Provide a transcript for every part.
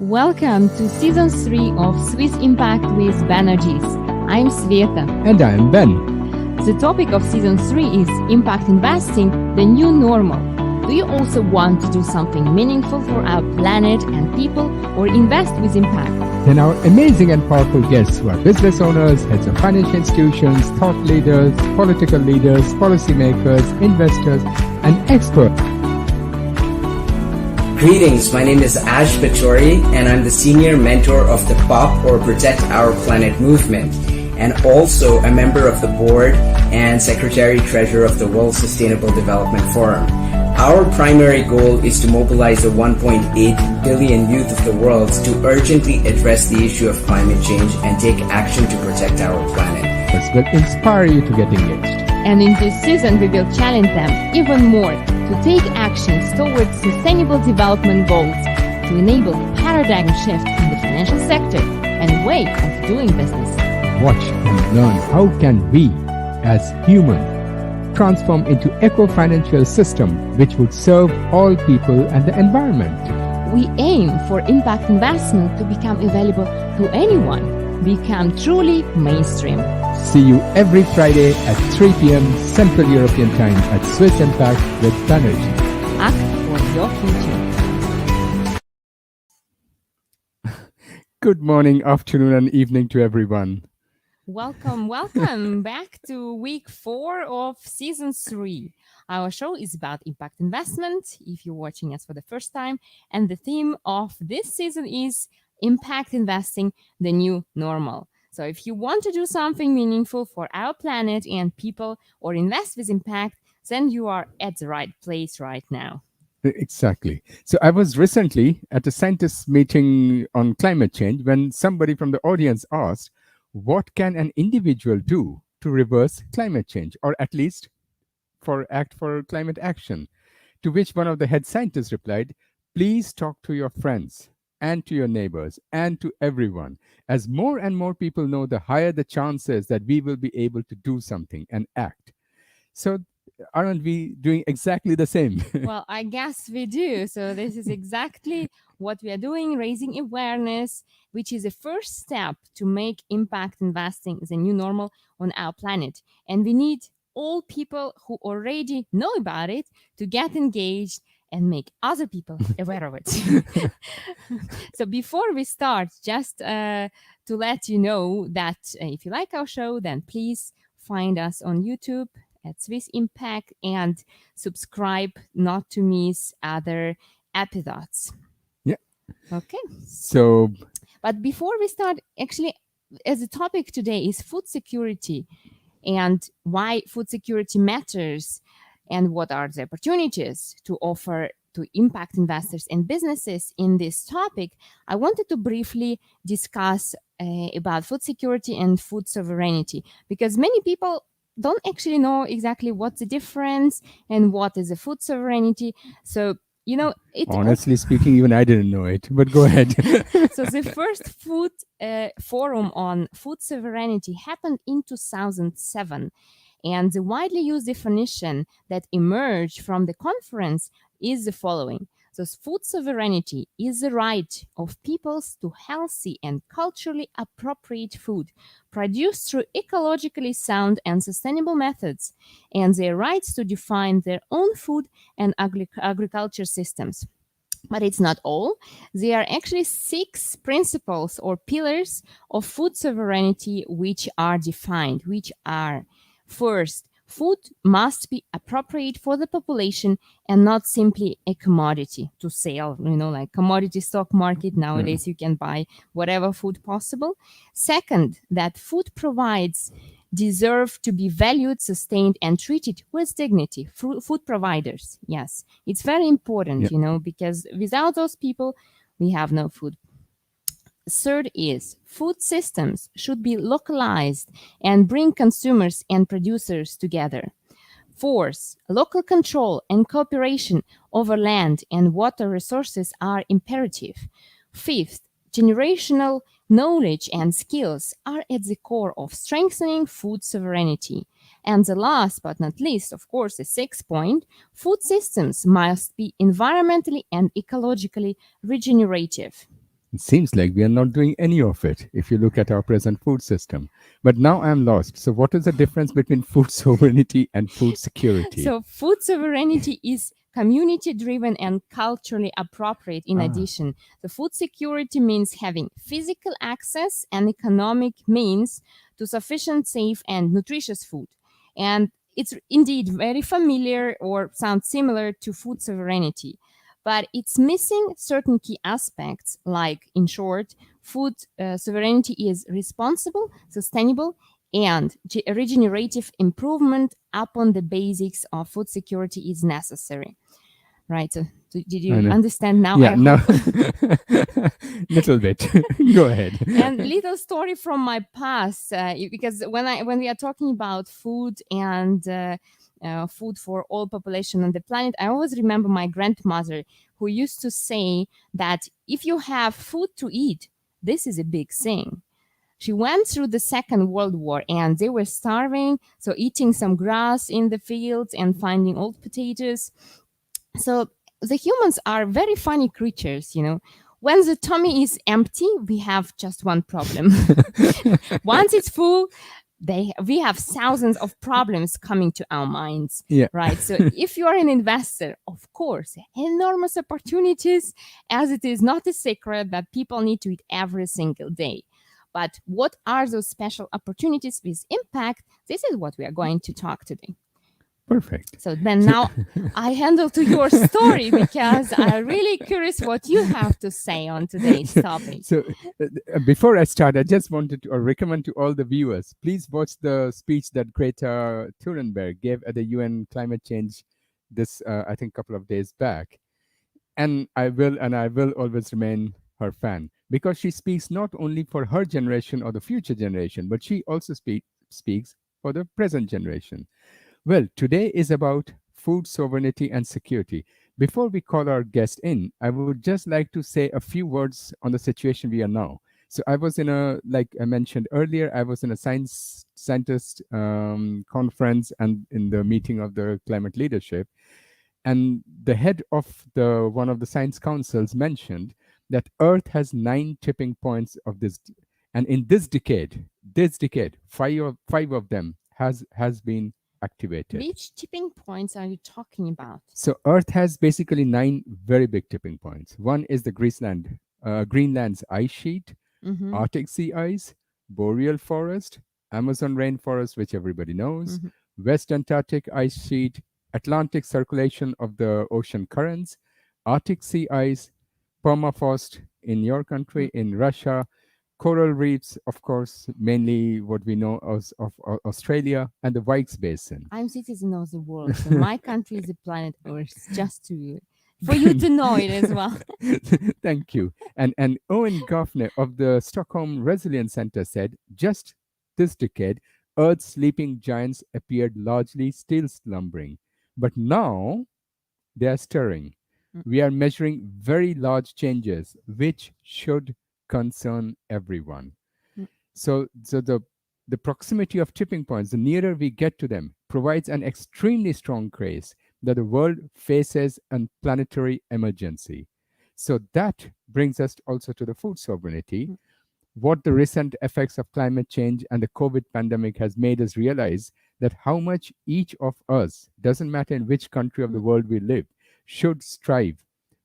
Welcome to Season 3 of Swiss Impact with Banerjis. I'm Sveta. And I'm Ben. The topic of Season 3 is Impact Investing, the new normal. Do you also want to do something meaningful for our planet and people, or invest with impact? Then our amazing and powerful guests who are business owners, heads of financial institutions, thought leaders, political leaders, policymakers, investors, and experts. Greetings, my name is Ash Pachauri, and I'm the senior mentor of the POP or Protect Our Planet movement, and also a member of the board and secretary-treasurer of the World Sustainable Development Forum. Our primary goal is to mobilize the 1.8 billion youth of the world to urgently address the issue of climate change and take action to protect our planet. This will inspire you to get engaged. And in this season, we will challenge them even more to take actions towards sustainable development goals to enable a paradigm shift in the financial sector and way of doing business. Watch and learn how can we, as humans, transform into eco-financial system which would serve all people and the environment. We aim for impact investment to become available to anyone, become truly mainstream. See you every Friday at 3 p.m. Central European Time at Swiss Impact with Banerjee. Act for your future. Good morning, afternoon, and evening to everyone. Welcome back to week 4 of season 3. Our show is about impact investment, if you're watching us for the first time, and the theme of this season is impact investing, the new normal. So if you want to do something meaningful for our planet and people or invest with impact, then you are at the right place right now. Exactly. So I was recently at a scientists meeting on climate change when somebody from the audience asked, what can an individual do to reverse climate change, or at least act for climate action? To which one of the head scientists replied, please talk to your friends and to your neighbors and to everyone. As more and more people know, the higher the chances that we will be able to do something and act. So aren't we doing exactly the same? Well, I guess we do. So this is exactly what we are doing, raising awareness, which is a first step to make impact investing the new normal on our planet. And we need all people who already know about it to get engaged and make other people aware of it. So before we start, just to let you know that if you like our show, then please find us on YouTube at Swiss Impact and subscribe not to miss other episodes. Yeah. Okay. So, but before we start, actually, as a topic today is food security and why food security matters and what are the opportunities to offer to impact investors and businesses in this topic. I wanted to briefly discuss about food security and food sovereignty, because many people don't actually know exactly what's the difference and what is a food sovereignty. So, you know, honestly speaking, even I didn't know it, but go ahead. So the first food forum on food sovereignty happened in 2007. And the widely used definition that emerged from the conference is the following. So food sovereignty is the right of peoples to healthy and culturally appropriate food produced through ecologically sound and sustainable methods, and their rights to define their own food and agriculture systems. But it's not all. There are actually 6 principles or pillars of food sovereignty which are defined, which are: first, food must be appropriate for the population and not simply a commodity to sell, like commodity stock market. Nowadays, you can buy whatever food possible. Second, that food provides deserve to be valued, sustained, and treated with dignity. Food providers, yes. It's very important, because without those people, we have no food. Third is food systems should be localized and bring consumers and producers together. Fourth, local control and cooperation over land and water resources are imperative. Fifth, generational knowledge and skills are at the core of strengthening food sovereignty. And the last but not least, of course, the 6th point, food systems must be environmentally and ecologically regenerative. It seems like we are not doing any of it if you look at our present food system. But now I'm lost. So, what is the difference between food sovereignty and food security? So food sovereignty is community driven and culturally appropriate. In addition, the food security means having physical access and economic means to sufficient, safe, and nutritious food. And it's indeed very familiar or sounds similar to food sovereignty, but it's missing certain key aspects. Like, in short, food sovereignty is responsible, sustainable, and regenerative improvement upon the basics of food security is necessary. Right. So did you understand now? Yeah, now little bit. Go ahead. And little story from my past, because when we are talking about food and food for all population on the planet, I always remember my grandmother who used to say that if you have food to eat, this is a big thing. She went through the Second World War and they were starving, so eating some grass in the fields and finding old potatoes. So the humans are very funny creatures, you know. When the tummy is empty, we have just one problem. Once it's full, we have thousands of problems coming to our minds. Yeah. Right. So if you are an investor, of course, enormous opportunities, as it is not a secret that people need to eat every single day. But what are those special opportunities with impact? This is what we are going to talk today. Perfect. So then now I handle to your story because I'm really curious what you have to say on today's topic. So before I start, I just wanted to recommend to all the viewers, please watch the speech that Greta Thunberg gave at the UN climate change this, I think, couple of days back. And I will always remain her fan, because she speaks not only for her generation or the future generation, but she also speaks for the present generation. Well, today is about food sovereignty and security. Before we call our guest in, I would just like to say a few words on the situation we are now. So I was like I mentioned earlier, I was in a scientist conference and in the meeting of the climate leadership. And the head of one of the science councils mentioned that Earth has 9 tipping points of this. And in this decade, 5 of them has been activated. Which tipping points are you talking about? So Earth has basically 9 very big tipping points. One is the Greenland's ice sheet, Arctic sea ice, boreal forest, Amazon rainforest, which everybody knows, West Antarctic ice sheet, Atlantic circulation of the ocean currents, Arctic sea ice, permafrost in your country, in Russia, coral reefs, of course, mainly what we know of Australia, and the Vikes Basin. I'm citizen of the world, so my country is the planet Earth, just for you to know it as well. Thank you. And Owen Gaffner of the Stockholm Resilience Center said, just this decade, Earth's sleeping giants appeared largely still slumbering. But now they are stirring. We are measuring very large changes, which should concern everyone. So the proximity of tipping points, the nearer we get to them, provides an extremely strong case that the world faces a planetary emergency. So that brings us also to the food sovereignty. What the recent effects of climate change and the COVID pandemic has made us realize that how much each of us, doesn't matter in which country of the world we live, should strive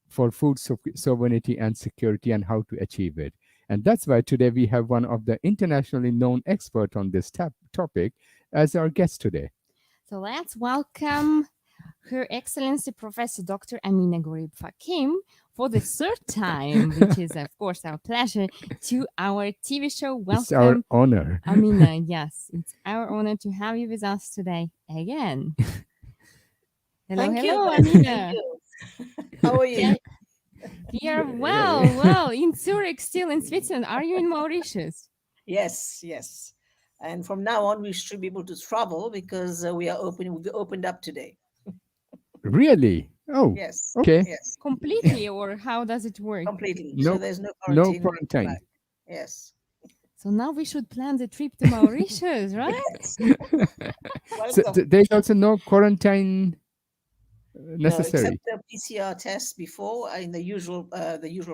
for food sovereignty and security and how to achieve it. And that's why today we have one of the internationally known experts on this topic as our guest today. So let's welcome Her Excellency Professor Dr. Ameenah Gurib-Fakim for the third time, which is, of course, our pleasure, to our TV show. Welcome. It's our honor. Ameenah, yes, it's our honor to have you with us today again. Hello, Ameenah. How are you? We are well, in Zurich, still in Switzerland. Are you in Mauritius? Yes. And from now on, we should be able to travel because we opened up today. Really? Oh, yes. Okay. Yes. Completely, or how does it work? Completely. No, so there's no quarantine. No quarantine. Yes. So now we should plan the trip to Mauritius, right? So there's also no quarantine necessary. No, except the PCR test before in the usual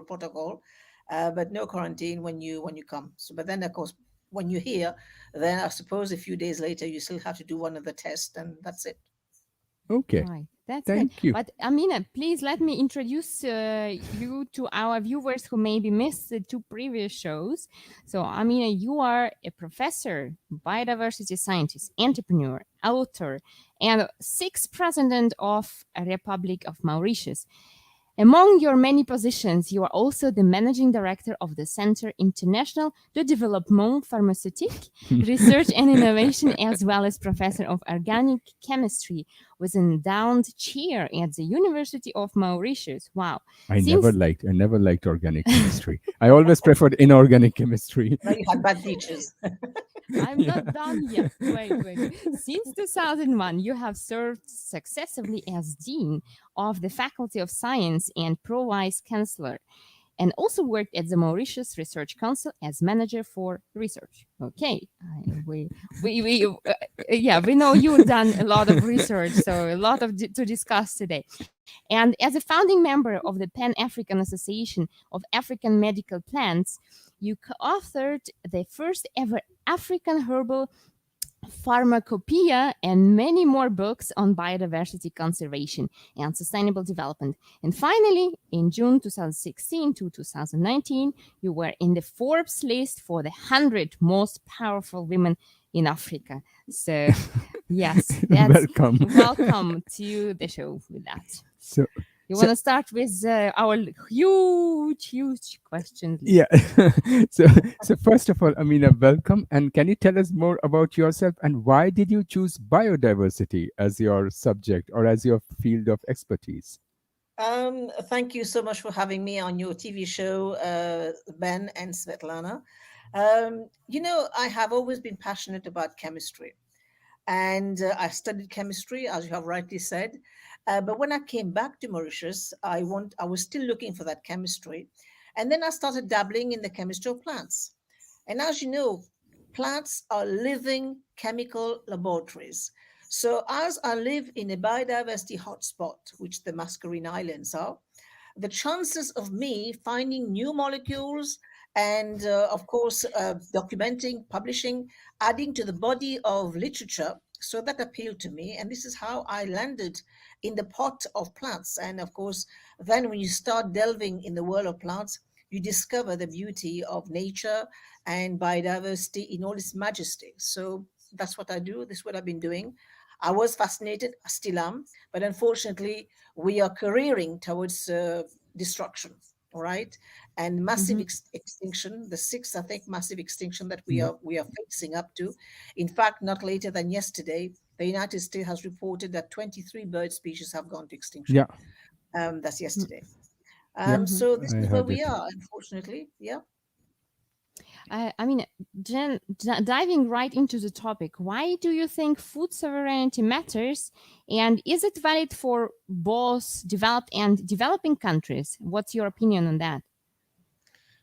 protocol. but no quarantine when you come. So, but then of course, when you're here, then I suppose a few days later you still have to do one of the tests, and that's it. Okay. Right, that's good. Thank you. But Ameenah, please let me introduce you to our viewers who maybe missed the two previous shows. So, Ameenah, you are a professor, biodiversity scientist, entrepreneur, author, and sixth president of a Republic of Mauritius. Among your many positions, you are also the managing director of the Centre International de Développement Pharmaceutique, Research and Innovation, as well as professor of organic chemistry with an endowed chair at the University of Mauritius. Wow. I never liked organic chemistry. I always preferred inorganic chemistry. Now you had bad teachers. I'm not done yet. Wait. Since 2001, you have served successively as Dean of the Faculty of Science and Pro-Vice Chancellor, and also worked at the Mauritius Research Council as manager for research. Okay, we know you've done a lot of research, so a lot to discuss today. And as a founding member of the Pan-African Association of African Medical Plants, you co-authored the first ever African herbal pharmacopoeia and many more books on biodiversity conservation and sustainable development. And finally, in June 2016 to 2019, you were in the Forbes list for the 100 most powerful women in Africa. So, yes, welcome to the show with that. So, you want to start with our huge question? Yeah. so first of all, Ameenah, welcome. And can you tell us more about yourself and why did you choose biodiversity as your subject or as your field of expertise? Thank you so much for having me on your TV show, Ben and Svetlana. I have always been passionate about chemistry. And I studied chemistry, as you have rightly said. But when I came back to Mauritius, I was still looking for that chemistry. And then I started dabbling in the chemistry of plants. And as you know, plants are living chemical laboratories. So as I live in a biodiversity hotspot, which the Mascarene Islands are, the chances of me finding new molecules and, of course, documenting, publishing, adding to the body of literature, so that appealed to me. And this is how I landed in the pot of plants. And of course, then when you start delving in the world of plants, you discover the beauty of nature and biodiversity in all its majesty. So that's what I do. This is what I've been doing. I was fascinated, I still am, but unfortunately, we are careering towards destruction, all right? And massive extinction, the sixth, I think, massive extinction that we are facing up to. In fact, not later than yesterday, the United States has reported that 23 bird species have gone to extinction. Yeah. That's yesterday. So this I is where heard we it. are, unfortunately. Yeah. I mean, Jen, diving right into the topic, why do you think food sovereignty matters? And is it valid for both developed and developing countries? What's your opinion on that?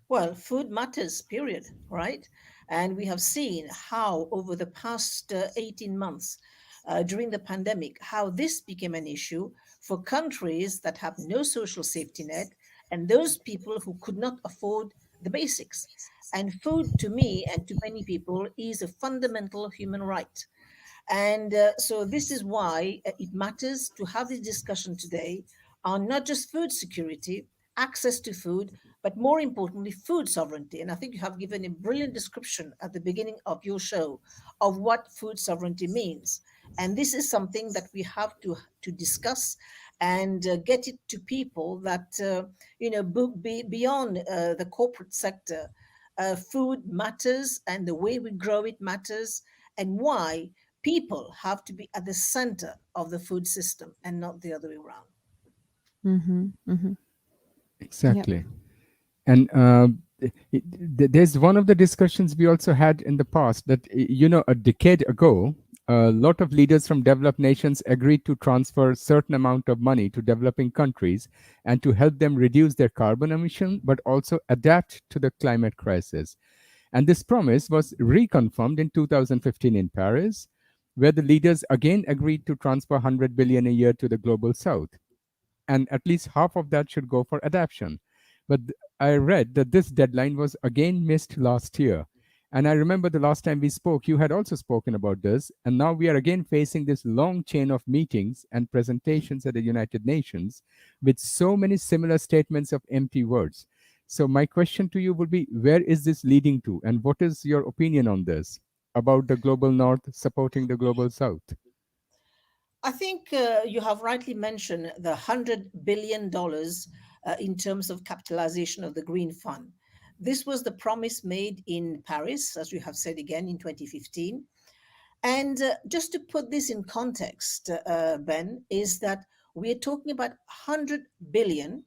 Well, food matters, period, right? And we have seen how over the past 18 months during the pandemic, how this became an issue for countries that have no social safety net and those people who could not afford the basics. And food, to me and to many people, is a fundamental human right. And so this is why it matters to have this discussion today on not just food security, access to food, but more importantly, food sovereignty. And I think you have given a brilliant description at the beginning of your show of what food sovereignty means. And this is something that we have to discuss and get it to people that, beyond the corporate sector, food matters and the way we grow it matters, and why people have to be at the center of the food system and not the other way around. Exactly. Yep. And there's one of the discussions we also had in the past that, a decade ago, a lot of leaders from developed nations agreed to transfer a certain amount of money to developing countries and to help them reduce their carbon emission, but also adapt to the climate crisis. And this promise was reconfirmed in 2015 in Paris, where the leaders again agreed to transfer 100 billion a year to the global south. And at least half of that should go for adaptation. But I read that this deadline was again missed last year. And I remember the last time we spoke, you had also spoken about this. And now we are again facing this long chain of meetings and presentations at the United Nations with so many similar statements of empty words. So, my question to you would be, where is this leading to? And what is your opinion on this about the global north supporting the global south? I think you have rightly mentioned the $100 billion in terms of capitalization of the Green Fund. This was the promise made in Paris, as you have said again, in 2015. And just to put this in context, Ben, is that we're talking about 100 billion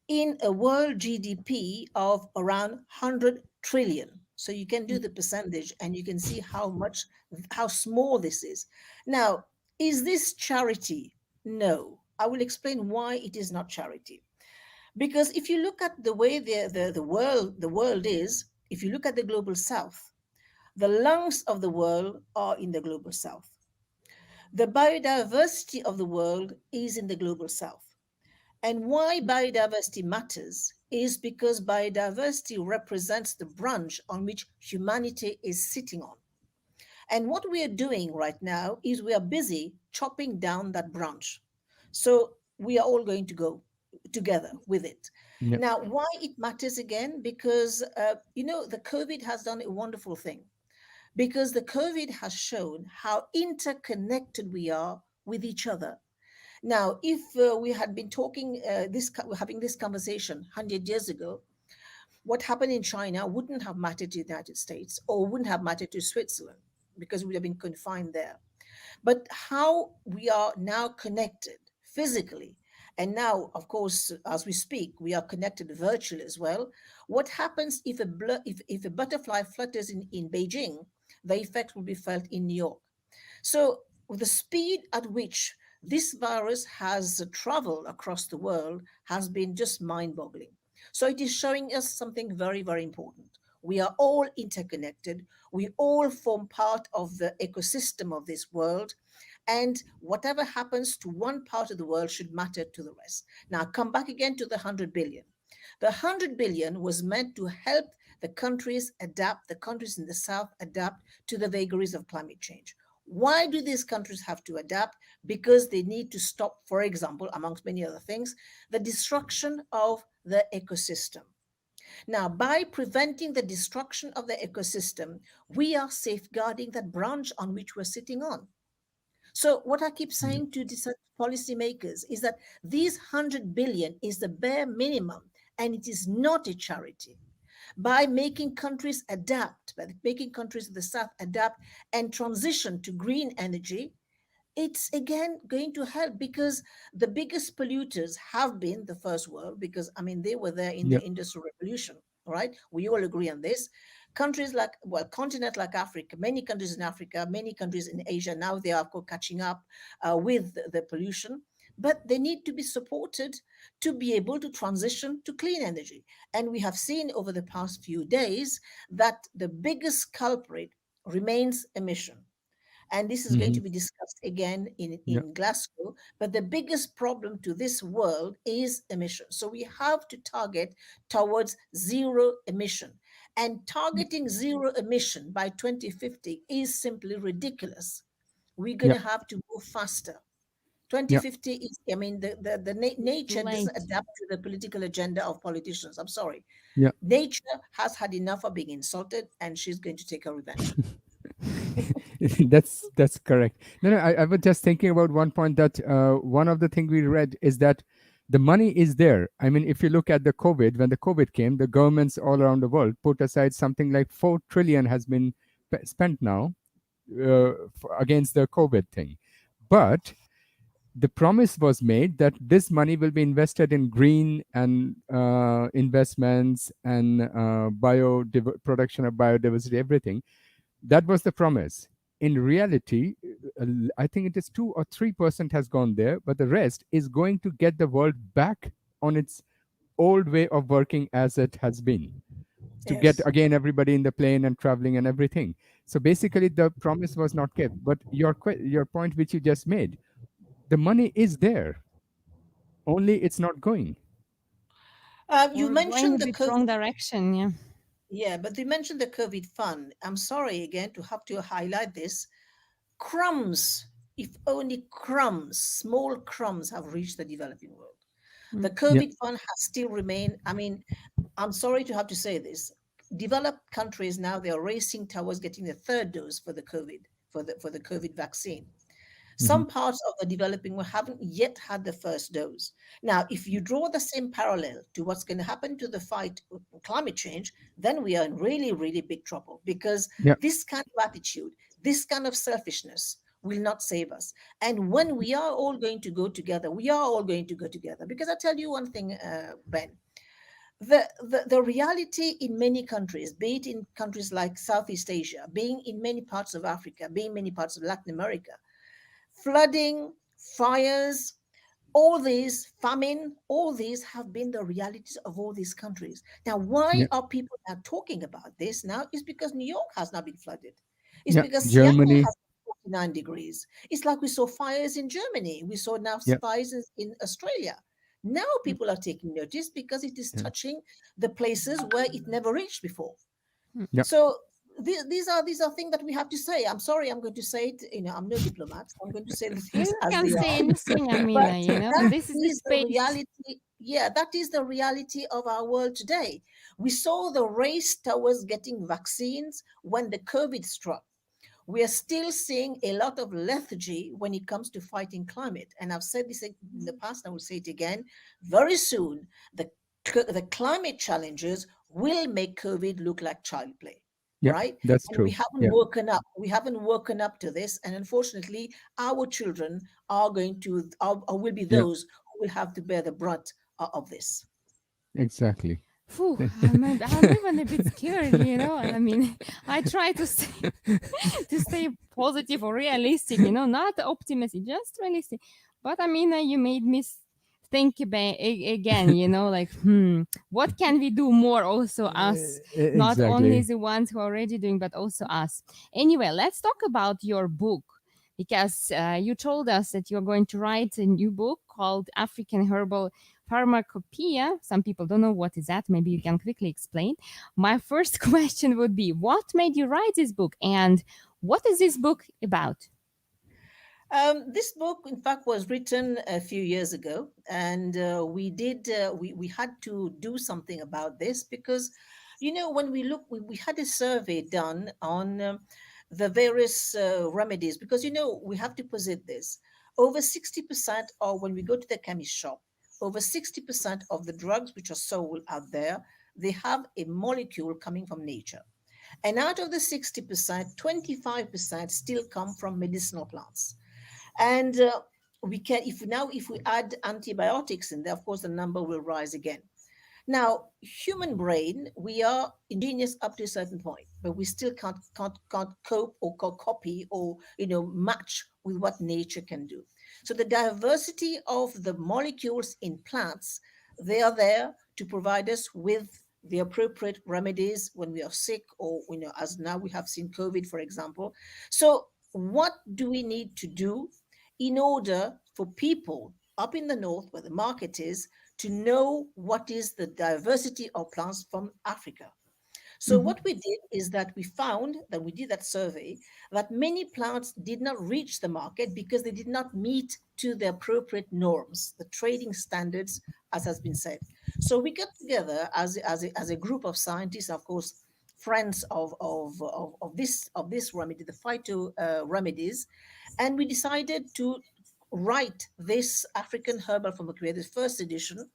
in a world GDP of around 100 trillion. So you can do the percentage and you can see how small this is. Now, is this charity? No. I will explain why it is not charity. Because if you look at the way the world is, if you look at the global south, the lungs of the world are in the global south. The biodiversity of the world is in the global south. And why biodiversity matters is because biodiversity represents the branch on which humanity is sitting on. And what we are doing right now is we are busy chopping down that branch. So we are all going to go together with it. Yeah. Now, why it matters again? Because, the COVID has done a wonderful thing. Because the COVID has shown how interconnected we are with each other. Now, if we had been having this conversation 100 years ago, what happened in China wouldn't have mattered to the United States or wouldn't have mattered to Switzerland because we would have been confined there. But how we are now connected physically, and now, of course, as we speak, we are connected virtually as well. What happens if a butterfly flutters in Beijing, the effect will be felt in New York. So the speed at which this virus has traveled across the world has been just mind-boggling. So it is showing us something very, very important. We are all interconnected. We all form part of the ecosystem of this world. And whatever happens to one part of the world should matter to the rest. Now, come back again to the 100 billion. The 100 billion was meant to help the countries in the South adapt to the vagaries of climate change. Why do these countries have to adapt? Because they need to stop, for example, amongst many other things, the destruction of the ecosystem. Now, by preventing the destruction of the ecosystem, we are safeguarding that branch on which we're sitting on. So what I keep saying to policymakers is that these 100 billion is the bare minimum, and it is not a charity. By making countries adapt, by making countries of the South adapt and transition to green energy, it's again going to help because the biggest polluters have been the first world because, I mean, they were there in Yeah. the Industrial Revolution, right? We all agree on this. Countries like, well, continent like Africa, many countries in Africa, many countries in Asia, now they are catching up with the pollution, but they need to be supported to be able to transition to clean energy. And we have seen over the past few days that the biggest culprit remains emission. And this is going Hmm. to be discussed again Yeah. in Glasgow. But the biggest problem to this world is emission. So we have to target towards zero emission. And targeting zero emission by 2050 is simply ridiculous. We're going Yeah. to have to move faster. Yeah. 2050 is, I mean, nature doesn't Late. adapt to the political agenda of politicians. I'm sorry. Yeah. Nature has had enough of being insulted and she's going to take her revenge. That's correct. No, no, I was just thinking about one point that one of the things we read is that the money is there. I mean, if you look at the COVID, when the COVID came, the governments all around the world put aside something like 4 trillion has been spent now against the COVID thing. But the promise was made that this money will be invested in green and investments and production of biodiversity, everything. That was the promise. In reality, I think it is 2 or 3% has gone there, but the rest is going to get the world back on its old way of working as it has been, to get Yes. again everybody in the plane and traveling and everything. So basically, the promise was not kept. But your point, which you just made, the money is there, only it's not going. You We're going mentioned a the bit COVID. wrong direction. Yeah. Yeah, but you mentioned the COVID fund. I'm sorry again to have to highlight this. Crumbs, if only crumbs, small crumbs have reached the developing world. The Yeah. COVID fund has still remained. I mean, I'm sorry to have to say this. Developed countries now they are racing towards getting the third dose for the COVID for the COVID vaccine. Mhm. Some parts of the developing world haven't yet had the first dose. Now, if you draw the same parallel to what's going to happen to the fight with climate change, then we are in really, really big trouble because Yeah. this kind of attitude, this kind of selfishness will not save us. And when we are all going to go together, we are all going to go together. Because I tell you one thing, Ben, the reality in many countries, be it in countries like Southeast Asia, being in many parts of Africa, being many parts of Latin America, flooding, fires, all these, famine, all these have been the realities of all these countries. Now, why Yeah. are people now talking about this now? Is because New York has not been flooded. It's Yeah. because Seattle Germany. has 49 degrees. It's like we saw fires in Germany. We saw now Yeah. fires in Australia. Now people are taking notice because it is Yeah. touching the places where it never reached before. Yeah. So these are things that we have to say. I'm sorry, I'm going to say it. I'm no diplomat. I'm going to say the things You as can they say are. anything, But Ameenah, that this is the is the space. reality. Yeah, that is the reality of our world today. We saw the race towards getting vaccines when the COVID struck. We are still seeing a lot of lethargy when it comes to fighting climate. And I've said this in the past, I will say it again. Very soon, the climate challenges will make COVID look like child play, Yeah. right? That's And we true. haven't Yeah. woken up. We haven't woken up to this. And unfortunately, our children are going to, or will be Yeah. those who will have to bear the brunt of this. Exactly. Phew, I'm even a bit scared, I try to stay, to stay positive or realistic, not optimistic, just realistic. But you made me think about again, what can we do more? Also, us, not only Exactly. the ones who are already doing, but also us. Anyway, let's talk about your book because you told us that you're going to write a new book called African Herbal Pharmacopoeia. Some people don't know what is that. Maybe you can quickly explain. My first question would be, what made you write this book, and what is this book about? This book, in fact, was written a few years ago, and we had to do something about this because, when we had a survey done on the various remedies because we have to posit this. Over 60% of when we go to the chemist shop, over 60% of the drugs which are sold out there, they have a molecule coming from nature. And out of the 60%, 25% still come from medicinal plants. And we can, if we add antibiotics in there, of course, the number will rise again. Now, human brain, we are ingenious up to a certain point, but we still can't cope or copy or match with what nature can do. So the diversity of the molecules in plants, they are there to provide us with the appropriate remedies when we are sick or as now we have seen COVID, for example. So what do we need to do in order for people up in the north where the market is to know what is the diversity of plants from Africa? So Mhm. what we did is that we found that we did that survey that many plants did not reach the market because they did not meet to the appropriate norms, the trading standards, as has been said. So we got together as a group of scientists, of course, friends of this remedy, the phyto remedies, and we decided to write this African herbal pharmacopoeia, the first edition.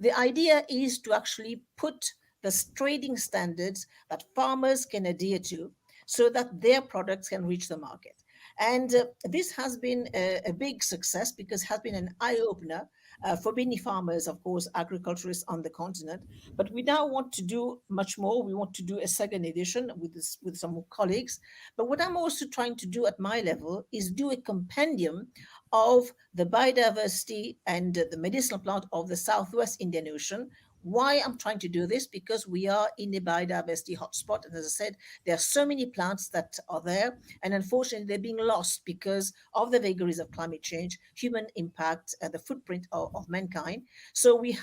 The idea is to actually put the trading standards that farmers can adhere to so that their products can reach the market. And this has been a big success because it has been an eye opener for many farmers, of course, agriculturists on the continent. But we now want to do much more. We want to do a second edition with some colleagues. But what I'm also trying to do at my level is do a compendium of the biodiversity and the medicinal plant of the Southwest Indian Ocean, Why I'm trying to do this? Because we are in a biodiversity hotspot. And as I said, there are so many plants that are there. And unfortunately, they're being lost because of the vagaries of climate change, human impact, the footprint of mankind. So we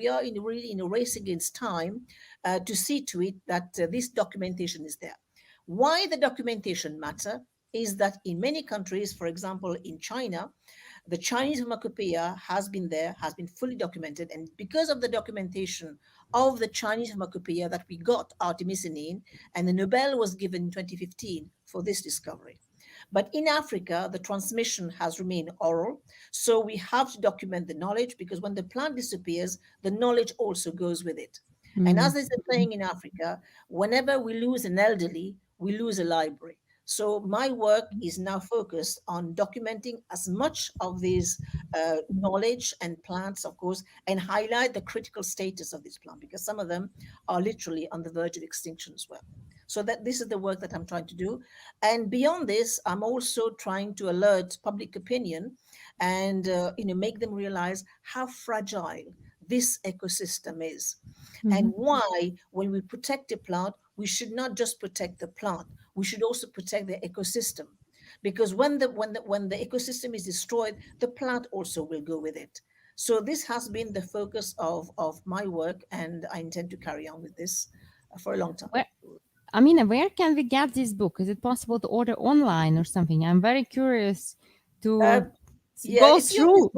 are really in a race against time to see to it that this documentation is there. Why the documentation matter is that in many countries, for example, in China, the Chinese pharmacopoeia has been there, has been fully documented. And because of the documentation of the Chinese pharmacopoeia that we got artemisinin, and the Nobel was given in 2015 for this discovery. But in Africa, the transmission has remained oral. So we have to document the knowledge, because when the plant disappears, the knowledge also goes with it. And as there's a saying in Africa, whenever we lose an elderly, we lose a library. So my work is now focused on documenting as much of these knowledge and plants, of course, and highlight the critical status of this plant, because some of them are literally on the verge of extinction as well. So that this is the work that I'm trying to do. And beyond this, I'm also trying to alert public opinion and make them realize how fragile this ecosystem is. And why, when we protect a plant, we should not just protect the plant, we should also protect the ecosystem. Because when the ecosystem is destroyed, the plant also will go with it. So this has been the focus of my work, and I intend to carry on with this for a long time. Ameenah, where can we get this book? Is it possible to order online or something? I'm very curious to go through.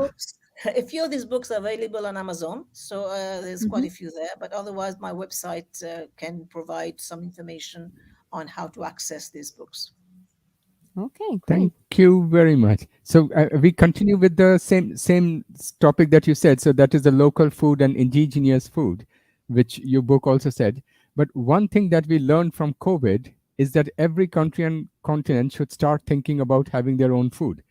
A few of these books are available on Amazon, so there's quite a few there. But otherwise, my website can provide some information on how to access these books. Okay, great. Thank you very much. So we continue with the same topic that you said. So that is the local food and indigenous food, which your book also said. But one thing that we learned from COVID is that every country and continent should start thinking about having their own food.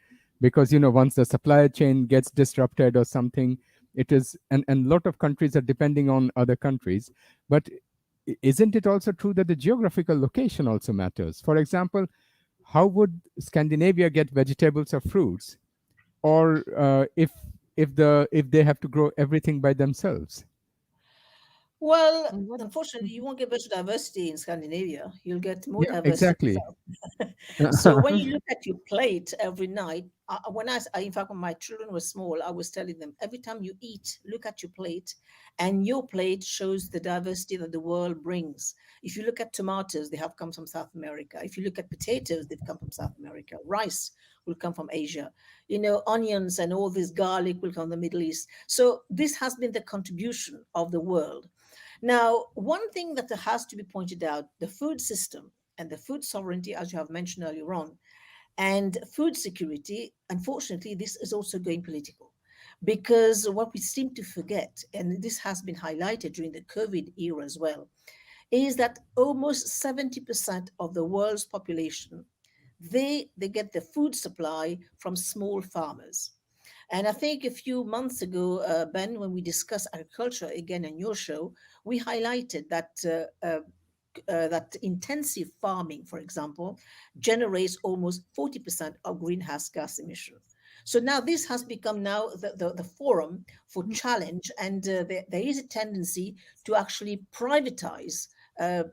Because, once the supply chain gets disrupted or something, it is, and a lot of countries are depending on other countries. But isn't it also true that the geographical location also matters? For example, how would Scandinavia get vegetables or fruits, or if they have to grow everything by themselves? Well, unfortunately, you won't get much diversity in Scandinavia. You'll get more diversity. Exactly. So when you look at your plate every night, in fact, when my children were small, I was telling them, every time you eat, look at your plate, and your plate shows the diversity that the world brings. If you look at tomatoes, they have come from South America. If you look at potatoes, they've come from South America. Rice will come from Asia. Onions and all this garlic will come from the Middle East. So this has been the contribution of the world. Now, one thing that has to be pointed out, the food system and the food sovereignty, as you have mentioned earlier on, and food security, unfortunately, this is also going political. Because what we seem to forget, and this has been highlighted during the COVID era as well, is that almost 70% of the world's population, they get the food supply from small farmers. And I think a few months ago, Ben, when we discussed agriculture again on your show, we highlighted that intensive farming, for example, generates almost 40% of greenhouse gas emissions. So now this has become now the forum for challenge, and there is a tendency to actually privatize the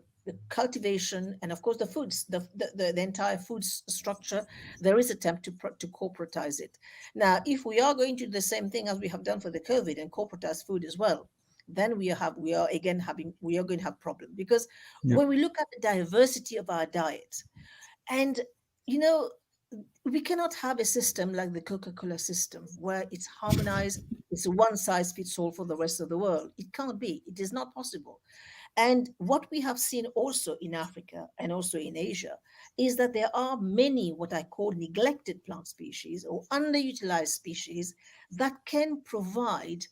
cultivation and, of course, the foods, the entire food structure. There is an attempt to corporatize it. Now, if we are going to do the same thing as we have done for the COVID and corporatize food as well, then we are going to have problem, because when we look at the diversity of our diet, and we cannot have a system like the Coca-Cola system where it's harmonized, it's a one size fits all for the rest of the world. It can't be. It is not possible. And what we have seen also in Africa and also in Asia is that there are many what I call neglected plant species or underutilized species that can provide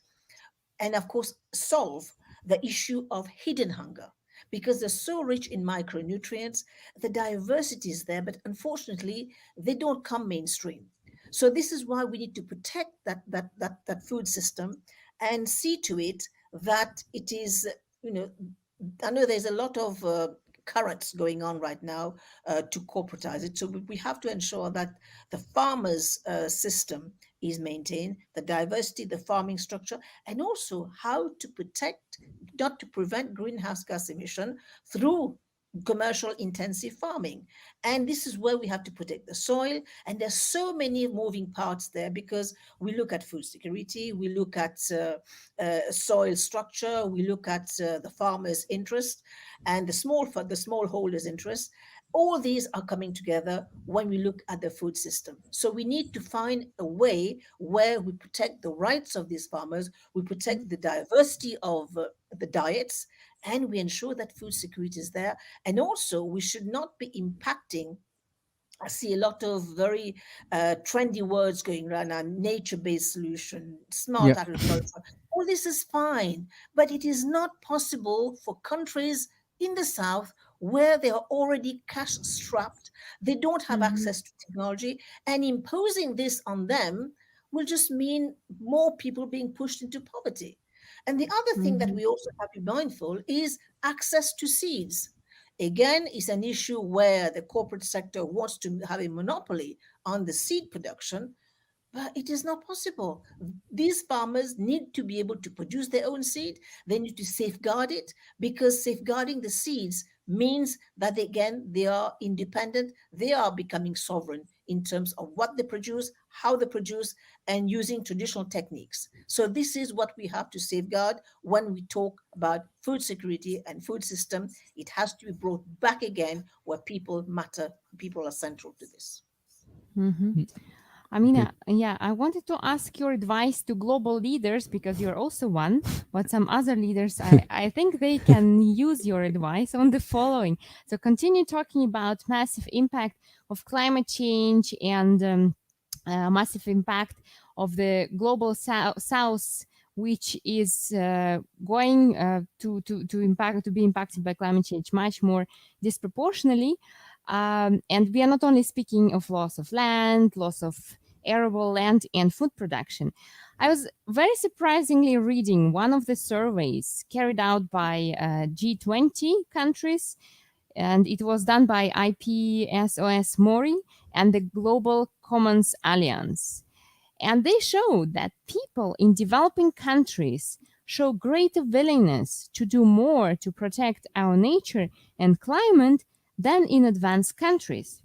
and, of course, solve the issue of hidden hunger, because they're so rich in micronutrients. The diversity is there, but unfortunately, they don't come mainstream. So this is why we need to protect that food system and see to it that it is, I know there's a lot of currents going on right now to corporatize it. So we have to ensure that the farmers' system is maintained, the diversity, the farming structure, and also how to protect, not to prevent greenhouse gas emission through commercial intensive farming. And this is where we have to protect the soil. And there's so many moving parts there, because we look at food security, we look at soil structure, we look at the farmer's interest and the smallholders' interest. All these are coming together when we look at the food system. So we need to find a way where we protect the rights of these farmers, we protect the diversity of the diets, and we ensure that food security is there. And also, we should not be impacting. I see a lot of very trendy words going around now: nature-based solution, Yeah. smart agriculture. All this is fine, but it is not possible for countries in the south where they are already cash strapped. They don't have access to technology, and imposing this on them will just mean more people being pushed into poverty. And the other thing that we also have to be mindful is access to seeds. Again, is an issue where the corporate sector wants to have a monopoly on the seed production, but it is not possible. These farmers need to be able to produce their own seed. They need to safeguard it, because safeguarding the seeds means that, again, they are independent. They are becoming sovereign in terms of what they produce, how they produce, and using traditional techniques. So this is what we have to safeguard when we talk about food security and food system. It has to be brought back again where people matter. People are central to this. Ameenah, yeah, I wanted to ask your advice to global leaders, because you're also one, but some other leaders, I think they can use your advice on the following. So continue talking about massive impact of climate change and massive impact of the global south, which is going to be impacted by climate change much more disproportionately. And we are not only speaking of loss of land, loss of arable land, and food production. I was very surprisingly reading one of the surveys carried out by G20 countries, and it was done by IPSOS Mori and the Global Commons Alliance. And they showed that people in developing countries show greater willingness to do more to protect our nature and climate than in advanced countries.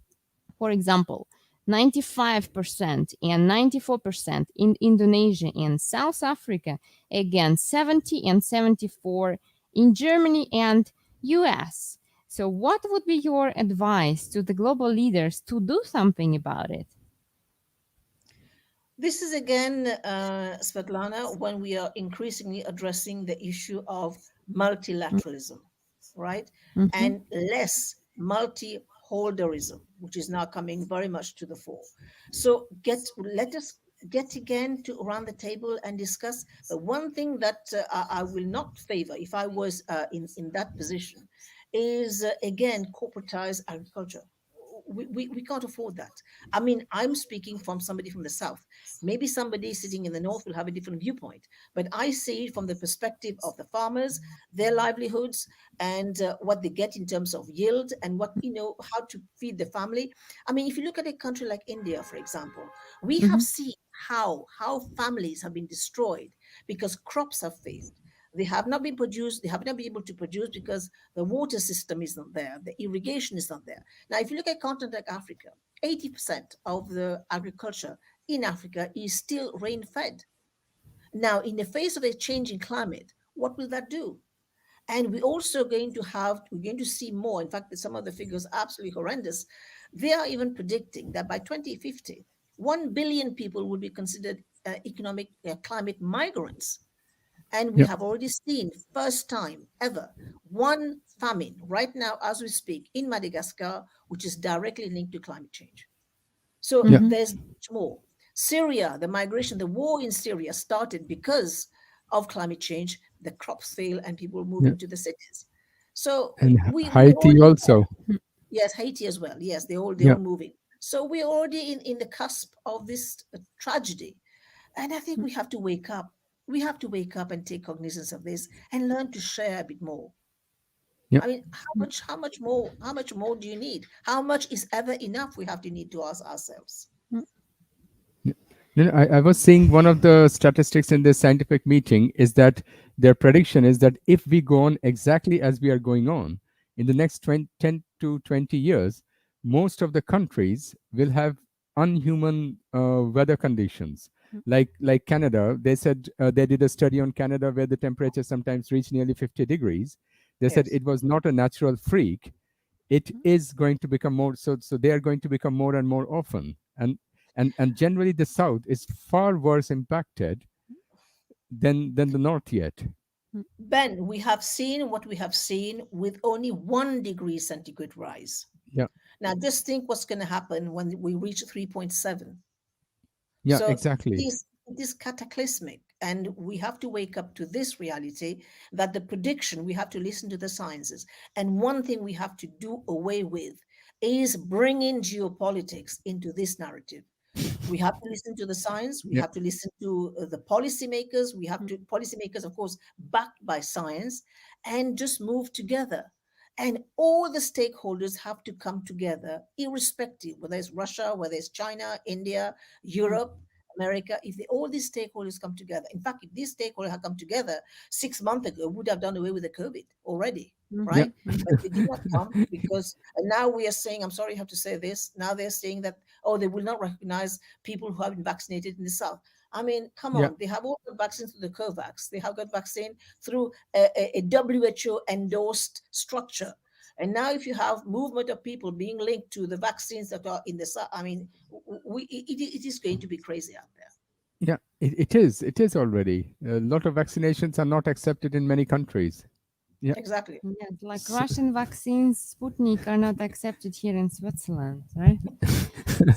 For example, 95% and 94% in Indonesia and South Africa, against 70 and 74 in Germany and US. So what would be your advice to the global leaders to do something about it? This is again, Svetlana, when we are increasingly addressing the issue of multilateralism, right? And less multi-holderism, which is now coming very much to the fore. So let us get again to around the table and discuss. The one thing that I will not favor if I was in that position is, again, corporatized agriculture. We can't afford that. I mean, I'm speaking from somebody from the south. Maybe somebody sitting in the north will have a different viewpoint, but I see it from the perspective of the farmers, their livelihoods, and what they get in terms of yield, and what, how to feed the family. I mean, if you look at a country like India, for example, we have seen how families have been destroyed because crops have failed. They have not been produced. They have not been able to produce because the water system is not there. The irrigation is not there. Now, if you look at a continent like Africa, 80% of the agriculture in Africa is still rain-fed. Now, in the face of a changing climate, what will that do? And we're also going to see more. In fact, some of the figures are absolutely horrendous. They are even predicting that by 2050, 1 billion people will be considered economic climate migrants. And we have already seen, first time ever, one famine right now as we speak in Madagascar, which is directly linked to climate change. So there's much more. Syria, the migration, the war in Syria started because of climate change. The crops fail and people move into the cities. So And we Haiti already, also. yes, Haiti as well. Yes, they're all moving. So we're already in the cusp of this tragedy. And I think we have to wake up. We have to wake up and take cognizance of this and learn to share a bit more. Yeah. I mean, how much more do you need? How much is ever enough? We have to need to ask ourselves. I was seeing one of the statistics in this scientific meeting is that their prediction is that if we go on exactly as we are going on in the next 10 to 20 years, most of the countries will have unhuman weather conditions. Like Canada, they said they did a study on Canada where the temperature sometimes reached nearly 50 degrees. They said Yes. it was not a natural freak. It is going to become more so they are going to become more and more often, and generally the south is far worse impacted than the north yet. Ben, we have seen what we have seen with only 1 degree centigrade rise. Yeah, Now, just think what's going to happen when we reach 3.7. yeah, So exactly. it is cataclysmic. And we have to wake up to this reality that the prediction, we have to listen to the sciences. And one thing we have to do away with is bringing geopolitics into this narrative. We have to listen to the science. We Yeah, have to listen to the policymakers. We have to, policymakers, of course, backed by science, and just move together. And all the stakeholders have to come together, irrespective, whether it's Russia, whether it's China, India, Europe, America. If all these stakeholders come together, in fact, if these stakeholders had come together 6 months ago, would have done away with the COVID already, yeah, right? But they did not come because now we are saying, I'm sorry, I have to say this. Now they're saying that, oh, they will not recognize people who have been vaccinated in the South. I mean, come yeah, on, they have all got vaccines through the COVAX. They have got vaccine through a WHO endorsed structure. And now, if you have movement of people being linked to the vaccines that are in the South, I mean, it is going to be crazy out there. yeah. It is already a lot of vaccinations are not accepted in many countries. Yeah. Exactly. Yeah, like So, Russian vaccines, Sputnik, are not accepted here in Switzerland, right?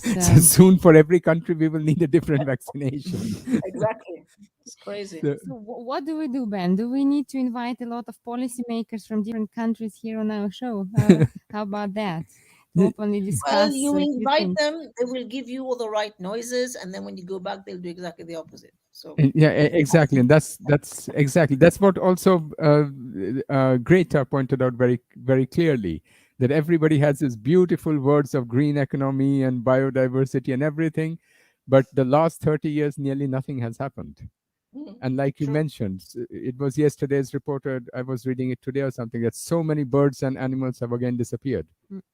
so So, soon for every country we will need a different vaccination. Exactly. It's crazy. So, so what do we do, Ben? Do we need to invite a lot of policymakers from different countries here on our show? How about that? To yeah, openly Well, discuss you a few invite things. them, they will give you all the right noises, and then when you go back, they'll do exactly the opposite. So, yeah, exactly, and that's exactly that's what also Greta pointed out very clearly, that everybody has these beautiful words of green economy and biodiversity and everything, but the last 30 years nearly nothing has happened. And like you true. mentioned, it was yesterday's reported, I was reading it today or something, that so many birds and animals have again disappeared,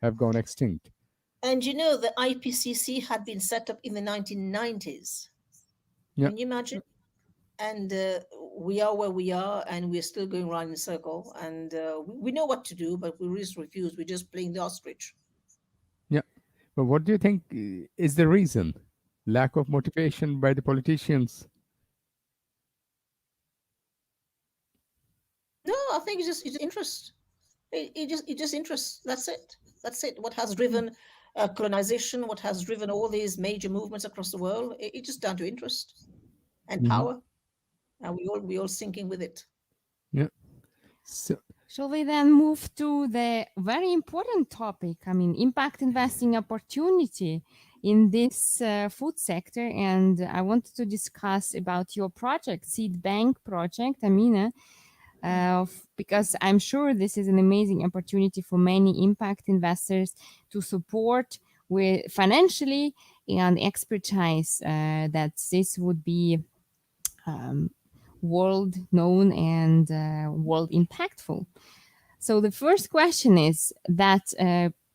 have gone extinct. And you know, the IPCC had been set up in the 1990s. Yeah, Can you imagine? And we are where we are, and we're still going around in a circle. And we know what to do, but we just refuse. We're just playing the ostrich. yeah. But what do you think is the reason? Lack of motivation by the politicians? No, I think it's just interest. It just interest. That's it. That's it. What has driven colonization? What has driven all these major movements across the world? It's just down to interest and Mhm. power, and we all sinking with it. Yeah. So, Shall we then move to the very important topic? I mean, impact investing opportunity in this food sector. And I wanted to discuss about your project, Seed Bank project, Ameenah, because I'm sure this is an amazing opportunity for many impact investors to support with financially and expertise that this would be world known and world impactful. So the first question is that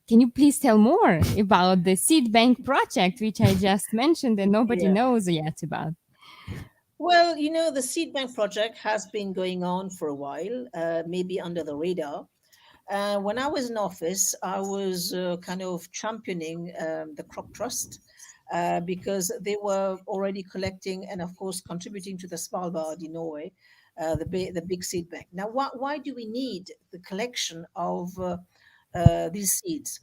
can you please tell more about the Seed Bank project, which I just mentioned and nobody Yeah. knows yet about? Well, you know, the Seed Bank project has been going on for a while, maybe under the radar. When I was in office, I was kind of championing the Crop Trust because they were already collecting and, of course, contributing to the Svalbard in Norway, the big seed bank. Now, why do we need the collection of these seeds?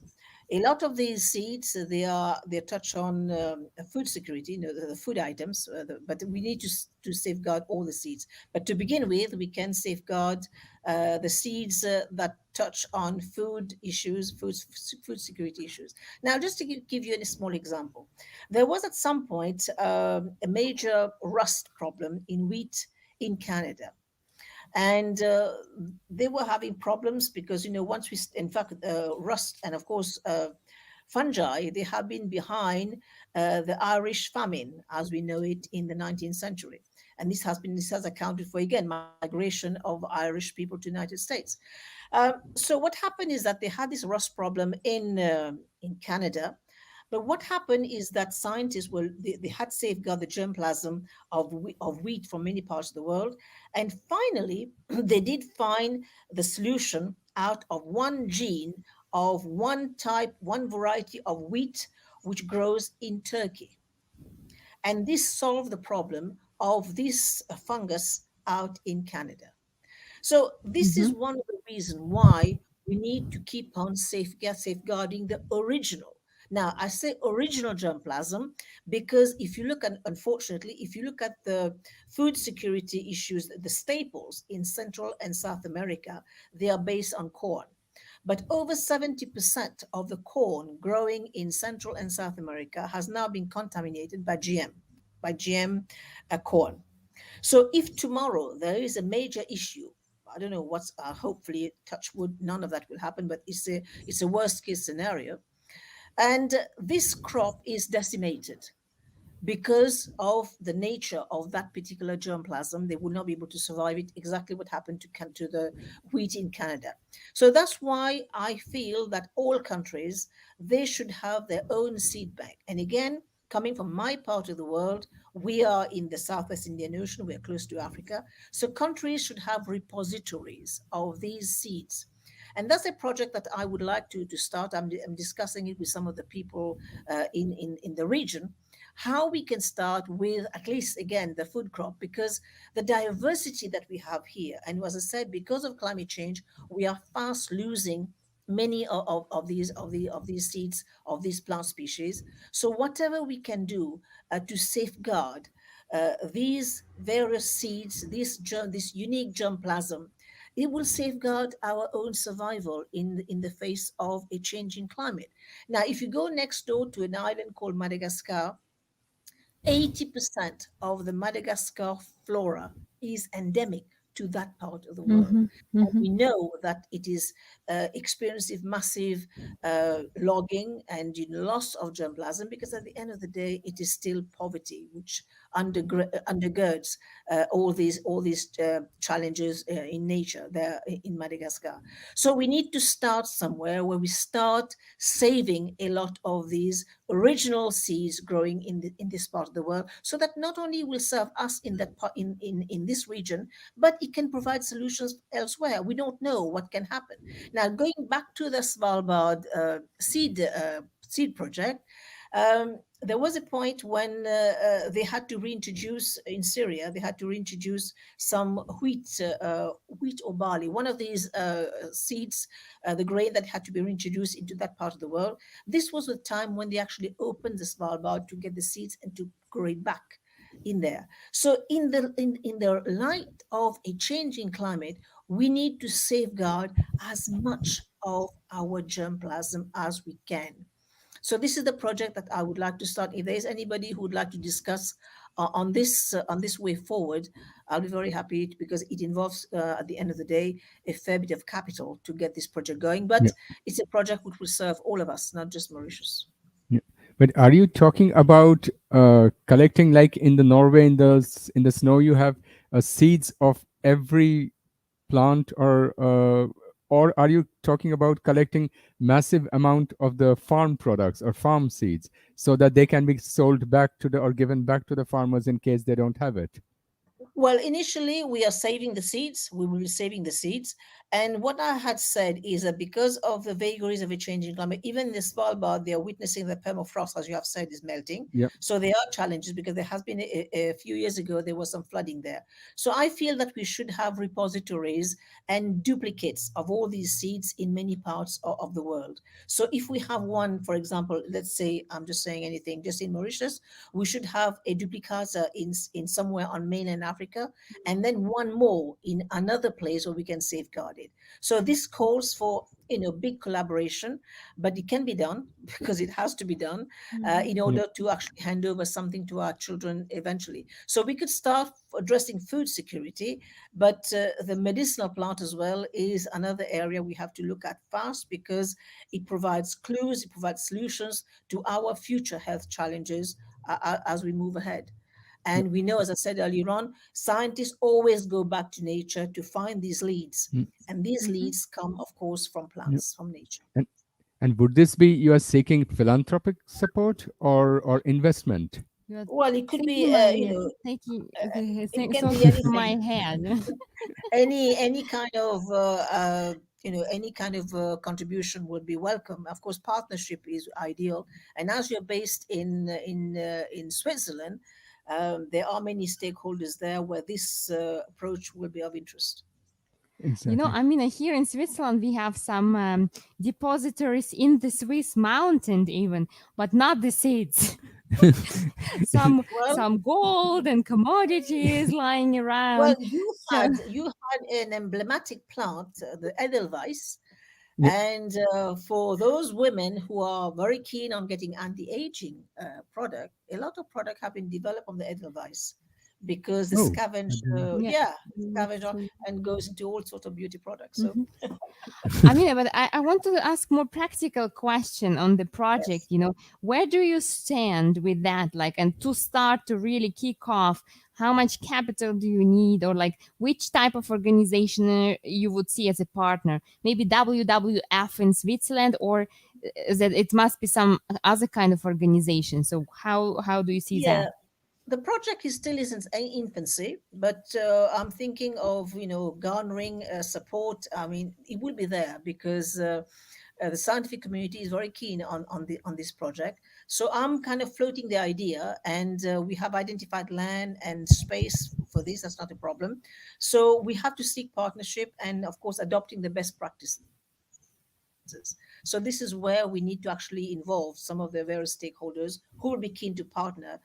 A lot of these seeds, they touch on food security, you know, the food items, but we need to safeguard all the seeds. But to begin with, we can safeguard the seeds that touch on food issues, food security issues. Now, just to give you a small example, there was at some point a major rust problem in wheat in Canada. And they were having problems because, you know, once we, in fact, rust and, of course, fungi, they have been behind the Irish famine as we know it in the 19th century. And this has accounted for, again, migration of Irish people to the United States. So what happened is that they had this rust problem in Canada. But what happened is that scientists they had safeguarded the germplasm of wheat from many parts of the world. And finally, they did find the solution out of one gene of one type, one variety of wheat, which grows in Turkey. And this solved the problem of this fungus out in Canada. So this is Mhm. one of the reasons why we need to keep on safeguarding the original. Now, I say original germplasm because if you look at, unfortunately, if you look at the food security issues, the staples in Central and South America, they are based on corn. But over 70% of the corn growing in Central and South America has now been contaminated by GM corn. So if tomorrow there is a major issue, I don't know what's hopefully touch wood, none of that will happen, but it's a worst case scenario. And this crop is decimated because of the nature of that particular germplasm. They would not be able to survive it. Exactly what happened to the wheat in Canada. So that's why I feel that all countries, they should have their own seed bank. And again, coming from my part of the world, we are in the Southwest Indian Ocean, we're close to Africa. So countries should have repositories of these seeds. And that's a project that I would like to start. I'm discussing it with some of the people in the region, how we can start with at least, again, the food crop, because the diversity that we have here, and as I said, because of climate change, we are fast losing many of these seeds of these plant species. So whatever we can do to safeguard these various seeds, this unique germplasm, it will safeguard our own survival in the face of a changing climate. Now, if you go next door to an island called Madagascar, 80% of the Madagascar flora is endemic to that part of the world. Mhm. And Mhm. we know that it is experiencing massive logging and loss of germplasm, because at the end of the day, it is still poverty which undergirds all these challenges in nature there in Madagascar. So we need to start somewhere where we start saving a lot of these original seeds growing in this part of the world, so that not only will serve us in that part in this region, but it can provide solutions elsewhere. We don't know what can happen. Now, going back to the Svalbard seed project, there was a point when they had to reintroduce in Syria. They had to reintroduce some wheat or barley, one of these seeds, the grain that had to be reintroduced into that part of the world. This was the time when they actually opened the Svalbard to get the seeds and to grow it back in there. So in the light of a changing climate, we need to safeguard as much of our germplasm as we can. So this is the project that I would like to start. If there's anybody who would like to discuss on this way forward, I'll be very happy because it involves, at the end of the day, a fair bit of capital to get this project going. But Yeah. it's a project which will serve all of us, not just Mauritius. Yeah. But are you talking about collecting, like in the Norway, in the snow, you have seeds of every plant, or are you talking about collecting massive amount of the farm products or farm seeds so that they can be sold back to the or given back to the farmers in case they don't have it? Well, initially, we are saving the seeds. We will be saving the seeds. And what I had said is that because of the vagaries of a changing climate, even in the Svalbard, they are witnessing the permafrost, as you have said, is melting. Yeah. So there are challenges because there has been a few years ago, there was some flooding there. So I feel that we should have repositories and duplicates of all these seeds in many parts of the world. So if we have one, for example, let's say, I'm just saying anything, just in Mauritius, we should have a duplicata in somewhere on mainland Africa Africa, and then one more in another place where we can safeguard it. So this calls for big collaboration, but it can be done because it has to be done in Yeah. order to actually hand over something to our children eventually. So we could start addressing food security, but the medicinal plant as well is another area we have to look at fast, because it provides clues, it provides solutions to our future health challenges as we move ahead. Yeah. And we know, as I said earlier on, scientists always go back to nature to find these leads. Mm. And these leads come, of course, from Yeah. plants, from nature. And would this be you are seeking philanthropic support or investment? You're Well, it could be, taking my taking it things can be off my anything. head. Any kind of any kind of contribution would be welcome. Of course, partnership is ideal. And as you're based in Switzerland, there are many stakeholders there where this approach will be of interest. Exactly. I mean, here in Switzerland, we have some depositories in the Swiss mountain, even, but not the seeds. some Well, some gold and commodities lying well, around. you So, had you had an emblematic plant, the Edelweiss, Yeah. and for those women who are very keen on getting anti-aging product, a lot of product have been developed on the Edelweiss, because the Oh, I scavenge, didn't know. yeah. scavenge and goes into all sorts of beauty products. So Mhm. I mean, but I want to ask more practical question on the project. yes. Where do you stand with that? Like, and to start to really kick off, how much capital do you need, or like which type of organization you would see as a partner? Maybe WWF in Switzerland, or that it must be some other kind of organization. So how do you see that? Yeah, the project is still is in infancy, but I'm thinking of garnering support. I mean, it will be there because the scientific community is very keen on this project. So I'm kind of floating the idea, and we have identified land and space for this. That's not a problem. So we have to seek partnership and, of course, adopting the best practices. So this is where we need to actually involve some of the various stakeholders who will be keen to partner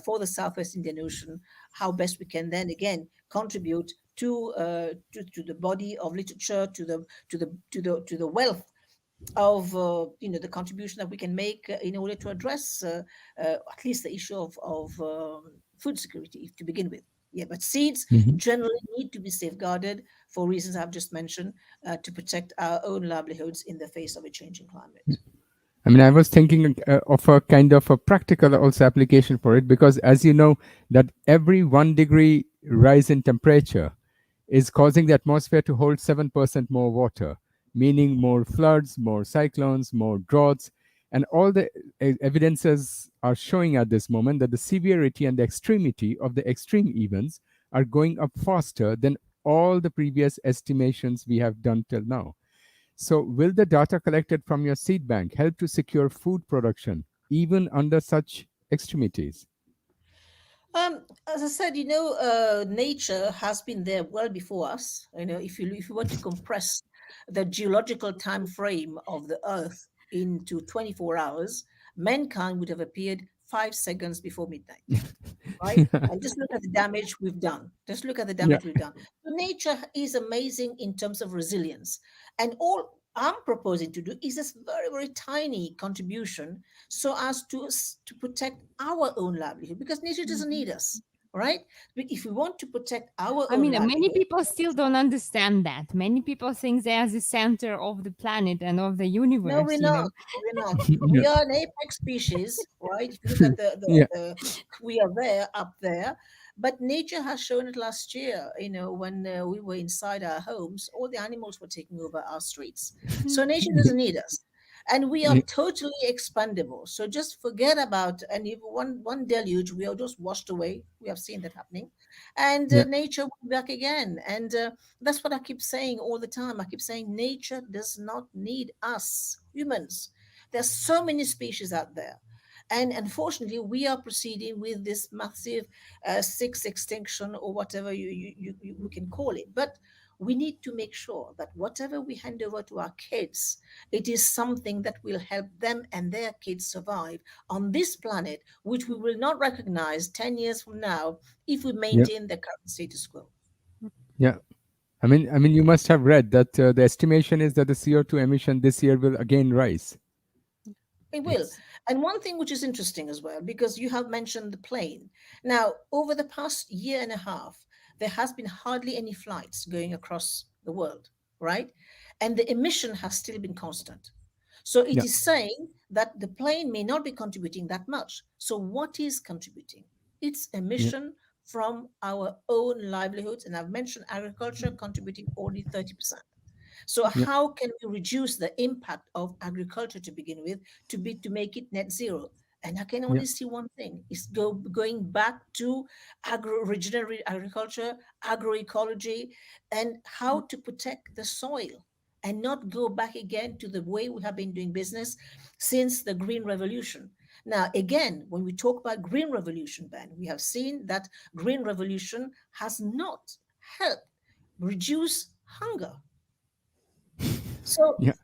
for the Southwest Indian Ocean. How best we can then again contribute to the body of literature, to the wealth of the contribution that we can make in order to address at least the issue of food security to begin with. Yeah, but seeds Mhm. generally need to be safeguarded for reasons I've just mentioned, to protect our own livelihoods in the face of a changing climate. I mean, I was thinking of a kind of a practical also application for it, because as you know, that every 1 degree rise in temperature is causing the atmosphere to hold 7% more water, meaning more floods, more cyclones, more droughts. And all the evidences are showing at this moment that the severity and the extremity of the extreme events are going up faster than all the previous estimations we have done till now. So, will the data collected from your seed bank help to secure food production even under such extremities? As I said, nature has been there well before us. If you want to compress the geological time frame of the Earth into 24 hours, mankind would have appeared 5 seconds before midnight, right? And just look at the damage we've done. Just look at the Yeah. damage we've done. So nature is amazing in terms of resilience. And all I'm proposing to do is this very, very tiny contribution so as to protect our own livelihood, because nature doesn't need us, right? But if we want to protect our I own mean, many livelihood, people still don't understand that. Many people think they are the center of the planet and of the no, universe, we're you know. not. We're not. Yeah. We are an apex species, right? If you look at Yeah. we are there, up there. But nature has shown it last year, when we were inside our homes, all the animals were taking over our streets. So nature doesn't need us. And we are Yeah. totally expandable. So just forget about, and if one deluge, we are just washed away. We have seen that happening. And Yeah. nature will be back again. And that's what I keep saying all the time. I keep saying nature does not need us humans. There's so many species out there. And unfortunately, we are proceeding with this massive sixth extinction, or whatever you can call it. But we need to make sure that whatever we hand over to our kids, it is something that will help them and their kids survive on this planet, which we will not recognize 10 years from now if we Yeah. maintain the current status quo. Yeah. I mean, you must have read that the estimation is that the CO2 emission this year will again rise. It will. And one thing which is interesting as well, because you have mentioned the plane. Now, over the past year and a half, there has been hardly any flights going across the world, right? And the emission has still been constant. So it Yeah. is saying that the plane may not be contributing that much. So what is contributing? It's Yeah. emission from our own livelihoods. And I've mentioned agriculture contributing only 30%. So Yeah. how can we reduce the impact of agriculture to begin with to make it net zero? And I can Yeah. only see one thing: is going back to regenerative agriculture, agroecology, and how to protect the soil, and not go back again to the way we have been doing business since the Green Revolution. Now, again, when we talk about Green Revolution, Ben, we have seen that Green Revolution has not helped reduce hunger. So, Yeah.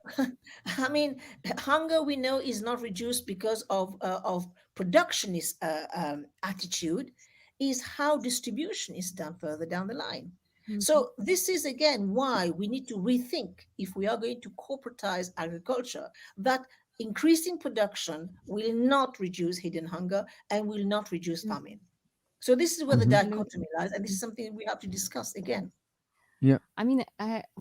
I mean, hunger we know is not reduced because of productionist attitude, is how distribution is done further down the line. So this is again why we need to rethink, if we are going to corporatize agriculture, that increasing production will not reduce hidden hunger and will not reduce famine. So this is where the Absolutely. dichotomy lies, and this is something we have to discuss again. Yeah. I mean,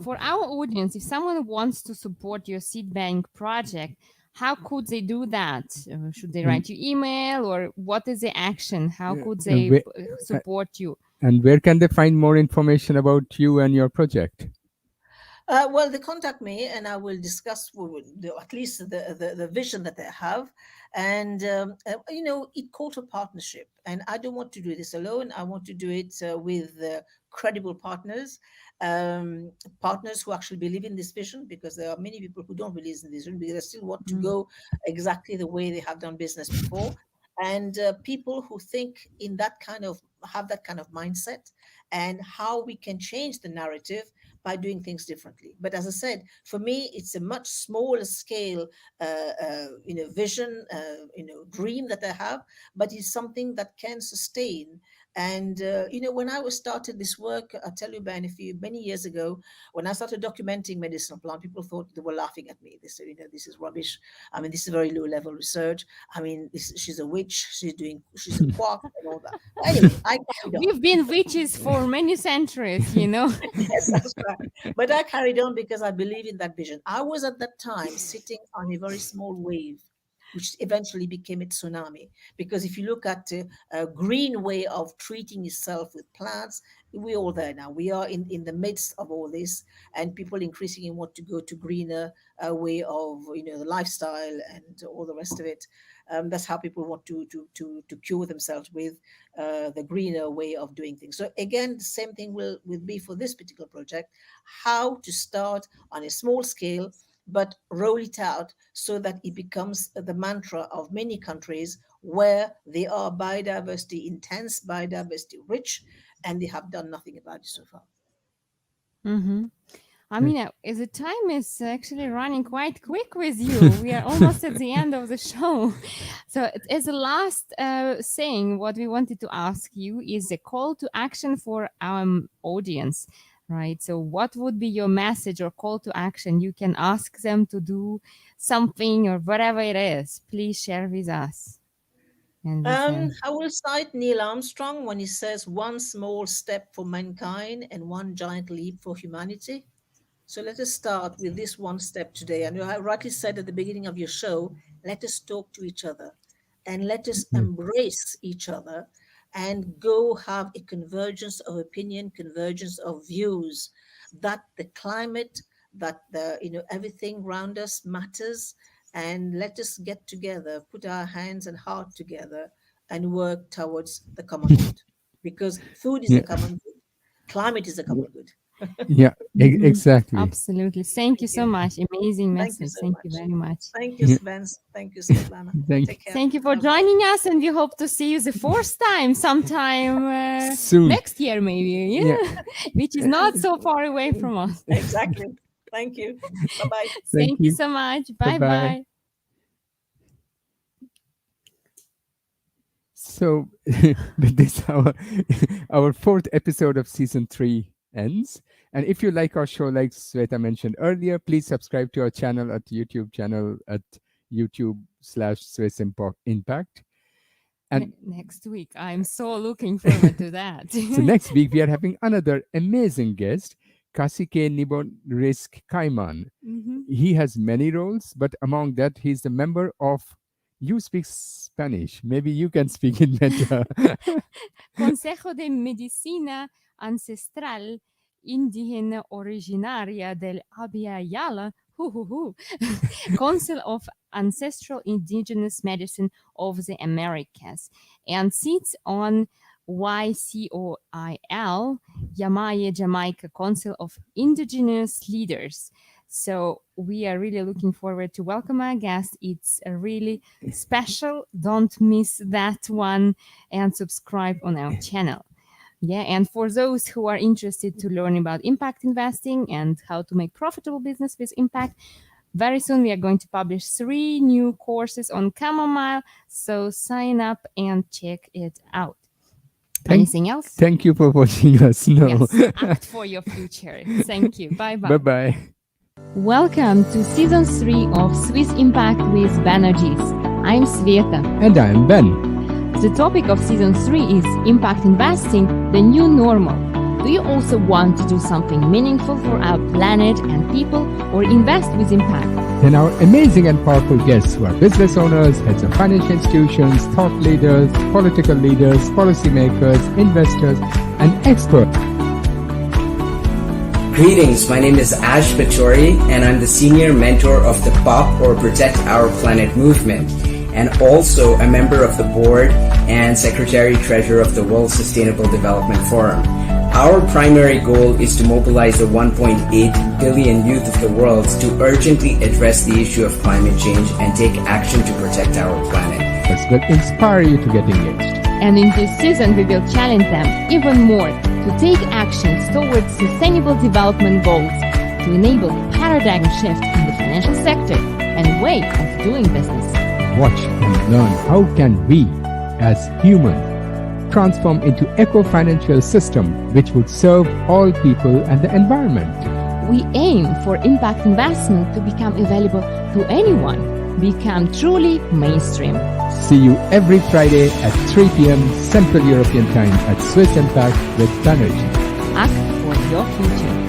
for our audience, if someone wants to support your seed bank project, how could they do that? Should they And write you email, or what is the action? How could and they where, support you? and where can they find more information about you and your project? Well, they contact me, and I will discuss at least the vision that they have, and it called for partnership. And I don't want to do this alone. I want to do it with credible partners, partners who actually believe in this vision, because there are many people who don't believe in this vision, because they still want to go exactly the way they have done business before. And people who think in that kind of have that kind of mindset, and how we can change the narrative by doing things differently. But as I said, for me, it's a much smaller scale, vision, dream that I have, but it's something that can sustain. And when I was started this work, I tell you, Ben, many years ago, when I started documenting medicinal plant, people thought they were laughing at me. They said, this is rubbish. I mean, this is very low level research. I mean, she's a witch. She's a quack and all that. But anyway, I carried on. We've been witches for many centuries, Yes, that's right. But I carried on because I believe in that vision. I was at that time sitting on a very small wave, which eventually became a tsunami. Because if you look at a green way of treating yourself with plants, we're all there now. We are in the midst of all this, and people increasingly want to go to greener way of the lifestyle and all the rest of it. That's how people want to cure themselves with the greener way of doing things. So again, the same thing will be for this particular project: how to start on a small scale, but roll it out so that it becomes the mantra of many countries where they are biodiversity intense, biodiversity rich, and they have done nothing about it so far. I mean, the time is actually running quite quick with you. We are almost at the end of the show. So, as a last saying, what we wanted to ask you is a call to action for our audience, right? So, what would be your message or call to action? You can ask them to do something or whatever it is. Please share with us. I will cite Neil Armstrong when he says, "One small step for mankind and one giant leap for humanity." So let us start with this one step today. And you rightly said at the beginning of your show, let us talk to each other and let us embrace each other and go have a convergence of opinion, convergence of views, that the climate, that everything around us matters. And let us get together, put our hands and heart together, and work towards the common good. Because food is a common good, climate is a common good. Yeah, exactly. Absolutely. Thank you so much. Amazing Thank you message. so Thank much. you very much. Thank you, Sven. Thank you, Svetlana. Thank Take care. Thank you for Bye-bye. joining us, and we hope to see you the fourth time sometime Soon. next year, maybe. Yeah, which is not so far away from us. Exactly. Thank you. Bye-bye. Thank you you. so much. Bye Bye-bye. bye. So with this, our fourth episode of season 3 ends. And if you like our show, like Sweta mentioned earlier, please subscribe to our channel at YouTube channel at YouTube/Swiss Impact. And Next week, I'm so looking forward to that. so next week we are having another amazing guest, Kasike Nibon-Risk Kaiman. Mhm. He has many roles, but among that, he's the member of. You speak Spanish. Maybe you can speak in better. Consejo de Medicina Ancestral Indígena Originaria del Abya Yala, Council of Ancestral Indigenous Medicine of the Americas, and sits on YCOIL, Yamaya Jamaica Council of Indigenous Leaders. So we are really looking forward to welcome our guest. It's a really special. Don't miss that one and subscribe on our channel. Yeah, and for those who are interested to learn about impact investing and how to make profitable business with impact, very soon we are going to publish 3 new courses on chamomile. So sign up and check it out. Anything else? Thank you for watching us. No. Yes, act for your future. Thank you. Bye-bye. Bye-bye. Welcome to Season 3 of Swiss Impact with Banerjis. I'm Sveta. And I'm Ben. The topic of Season 3 is Impact Investing, the new normal. Do you also want to do something meaningful for our planet and people, or invest with impact? Then our amazing and powerful guests who are business owners, heads of financial institutions, thought leaders, political leaders, policymakers, investors, and experts. Greetings, my name is Ash Bachori, and I'm the senior mentor of the POP or Protect Our Planet movement, and also a member of the board and secretary-treasurer of the World Sustainable Development Forum. Our primary goal is to mobilize the 1.8 billion youth of the world to urgently address the issue of climate change and take action to protect our planet. This will inspire you to get engaged. And in this season, we will challenge them even more to take actions towards sustainable development goals to enable paradigm shift in the financial sector and way of doing business. Watch and learn how can we, as humans, transform into eco-financial system which would serve all people and the environment. We aim for impact investment to become available to anyone, become truly mainstream. See you every Friday at 3 p.m. Central European Time at Swiss Impact with Banerjee. Act for your future.